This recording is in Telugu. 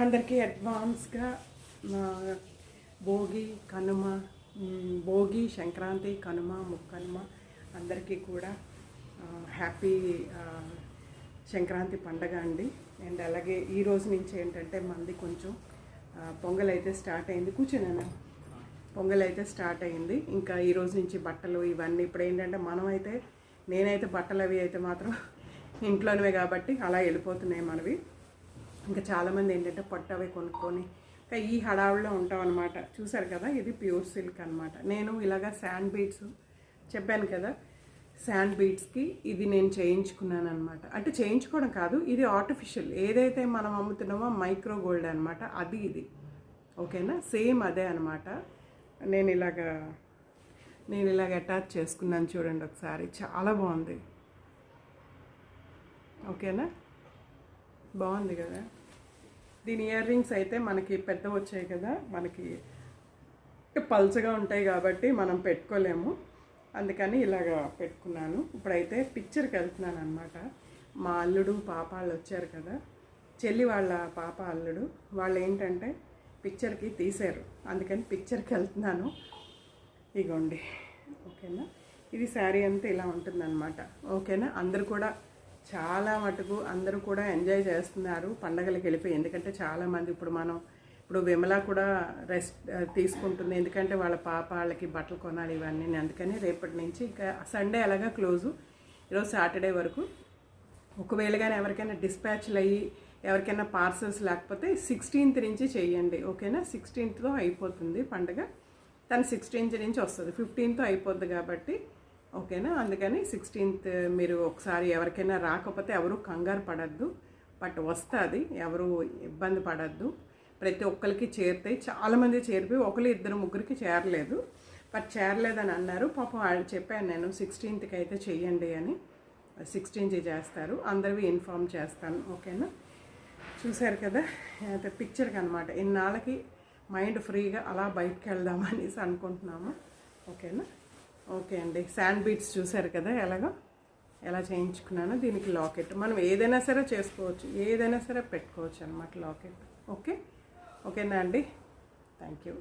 అందరికీ అడ్వాన్స్గా భోగి కనుమ భోగి సంక్రాంతి కనుమ ముక్కనుమ అందరికీ కూడా హ్యాపీ సంక్రాంతి పండగ అండి. అండ్ అలాగే ఈ రోజు నుంచి ఏంటంటే మంది కొంచెం పొంగల్ అయితే స్టార్ట్ అయింది. కూర్చున్నాను, పొంగల్ అయితే స్టార్ట్ అయింది. ఇంకా ఈ రోజు నుంచి బట్టలు ఇవన్నీ ఇప్పుడు ఏంటంటే మనమైతే నేనైతే బట్టలు అవి అయితే మాత్రం ఇంట్లోనివే కాబట్టి అలా వెళ్ళిపోతున్నాయి మనవి. ఇంకా చాలామంది ఏంటంటే పట్టవి కొనుక్కొని ఇంకా ఈ హడావుల్లో ఉంటాం అనమాట. చూసారు కదా, ఇది ప్యూర్ సిల్క్ అనమాట. నేను ఇలాగా శాండ్ బీడ్స్ చెప్పాను కదా, శాండ్ బీడ్స్కి ఇది నేను చేయించుకున్నాను అనమాట. అంటే చేయించుకోవడం కాదు, ఇది ఆర్టిఫిషియల్ ఏదైతే మనం అమ్ముతున్నామో మైక్రో గోల్డ్ అనమాట, అది ఇది ఓకేనా, సేమ్ అదే అనమాట. నేను ఇలాగ అటాచ్ చేసుకున్నాను చూడండి ఒకసారి, చాలా బాగుంది ఓకేనా, బాగుంది కదా. దీని ఇయర్ రింగ్స్ అయితే మనకి పెద్ద వచ్చాయి కదా, మనకి పల్చగా ఉంటాయి కాబట్టి మనం పెట్టుకోలేము, అందుకని ఇలాగ పెట్టుకున్నాను. ఇప్పుడైతే పిక్చర్కి వెళ్తున్నాను అనమాట. మా అల్లుడు పాప వాళ్ళు వచ్చారు కదా, చెల్లి వాళ్ళ పాప అల్లుడు వాళ్ళు ఏంటంటే పిక్చర్కి తీశారు, అందుకని పిక్చర్కి వెళ్తున్నాను. ఇగోండి ఓకేనా, ఇది శారీ అంతా ఇలా ఉంటుందన్నమాట ఓకేనా. అందరు కూడా చాలా మటుకు అందరూ కూడా ఎంజాయ్ చేస్తున్నారు పండగలకి వెళ్ళిపోయి. ఎందుకంటే చాలామంది ఇప్పుడు విమల కూడా రెస్ట్ తీసుకుంటుంది, ఎందుకంటే వాళ్ళ పాప వాళ్ళకి బట్టలు కొనాలి ఇవన్నీ. అందుకని రేపటి నుంచి ఇంకా సండే అలాగా క్లోజు, ఈరోజు సాటర్డే వరకు. ఒకవేళ కానీ ఎవరికైనా డిస్పాచ్లు అయ్యి ఎవరికైనా పార్సల్స్ లేకపోతే 16th నుంచి చేయండి ఓకేనా. 16thతో అయిపోతుంది పండుగ, తను 16th నుంచి వస్తుంది, 15th అయిపోద్ది కాబట్టి ఓకేనా. అందుకని 16th మీరు ఒకసారి ఎవరికైనా రాకపోతే ఎవరు కంగారు పడద్దు, బట్ వస్తుంది, ఎవరు ఇబ్బంది పడద్దు. ప్రతి ఒక్కరికి చేరుతాయి, చాలామంది చేరిపోయి ఒకరు ఇద్దరు ముగ్గురికి చేరలేదు, బట్ చేరలేదని అన్నారు. పాపం వాళ్ళు చెప్పాను నేను 16thకి అయితే చెయ్యండి అని, 16th చేస్తారు, అందరివి ఇన్ఫామ్ చేస్తాను ఓకేనా. చూశారు కదా, అయితే పిక్చర్కి అనమాట. ఇన్నాళ్ళకి మైండ్ ఫ్రీగా అలా బయటకు వెళ్దామనేసి అనుకుంటున్నాము ఓకేనా. ఓకే అండి, శాండ్ బీడ్స్ చూసారు కదా ఎలా చేయించుకున్నానో. దీనికి లాకెట్ మనం ఏదైనా సరే చేసుకోవచ్చు, ఏదైనా సరే పెట్టుకోవచ్చు అనమాట లాకెట్. ఓకేనా అండి, థ్యాంక్ యూ.